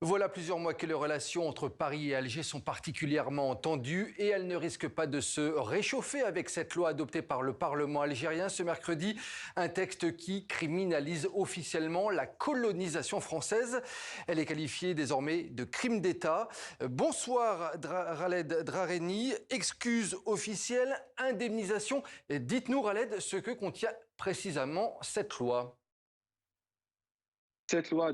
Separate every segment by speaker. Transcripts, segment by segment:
Speaker 1: Voilà plusieurs mois que les relations entre Paris et Alger sont particulièrement tendues et elles ne risquent pas de se réchauffer avec cette loi adoptée par le Parlement algérien ce mercredi. Un texte qui criminalise officiellement la colonisation française. Elle est qualifiée désormais de crime d'État. Bonsoir Raled Drareni. Excuse officielle, indemnisation. Dites-nous Raled ce que contient précisément cette loi.
Speaker 2: Cette loi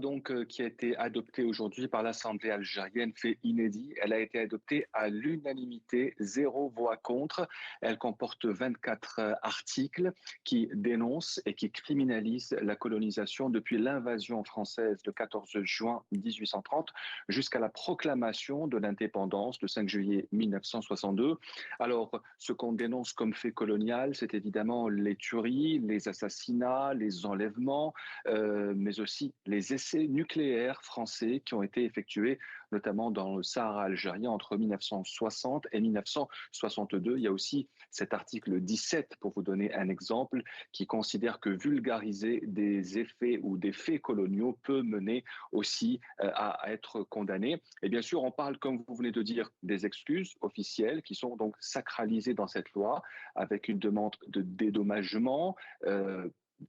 Speaker 2: qui a été adoptée aujourd'hui par l'Assemblée algérienne fait inédit. Elle a été adoptée à l'unanimité, zéro voix contre. Elle comporte 24 articles qui dénoncent et qui criminalisent la colonisation depuis l'invasion française le 14 juin 1830 jusqu'à la proclamation de l'indépendance le 5 juillet 1962. Alors, ce qu'on dénonce comme fait colonial, c'est évidemment les tueries, les assassinats, les enlèvements, mais aussi les essais nucléaires français qui ont été effectués notamment dans le Sahara algérien entre 1960 et 1962. Il y a aussi cet article 17, pour vous donner un exemple, qui considère que vulgariser des effets ou des faits coloniaux peut mener aussi à être condamné. Et bien sûr, on parle, comme vous venez de dire, des excuses officielles qui sont donc sacralisées dans cette loi avec une demande de dédommagement.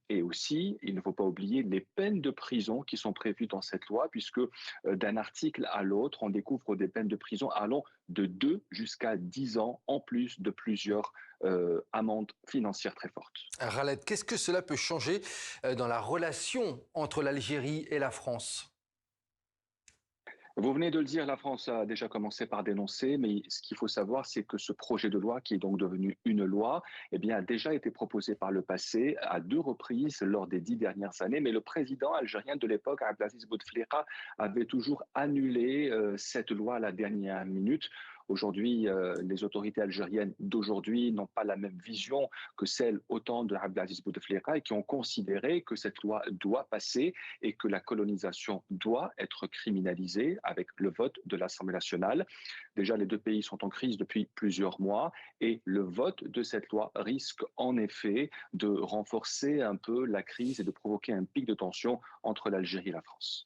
Speaker 2: Et aussi, il ne faut pas oublier les peines de prison qui sont prévues dans cette loi, puisque d'un article à l'autre, on découvre des peines de prison allant de 2 jusqu'à 10 ans, en plus de plusieurs amendes financières très fortes.
Speaker 1: Raled, qu'est-ce que cela peut changer dans la relation entre l'Algérie et la France?
Speaker 2: Vous venez de le dire, la France a déjà commencé par dénoncer, mais ce qu'il faut savoir, c'est que ce projet de loi, qui est donc devenu une loi, eh bien, a déjà été proposé par le passé à 2 reprises lors des 10 dernières années, mais le président algérien de l'époque, Abdelaziz Bouteflika, avait toujours annulé cette loi à la dernière minute. Aujourd'hui, les autorités algériennes d'aujourd'hui n'ont pas la même vision que celle autant de Abdelaziz Bouteflika et qui ont considéré que cette loi doit passer et que la colonisation doit être criminalisée avec le vote de l'Assemblée nationale. Déjà, les deux pays sont en crise depuis plusieurs mois et le vote de cette loi risque en effet de renforcer un peu la crise et de provoquer un pic de tension entre l'Algérie et la France.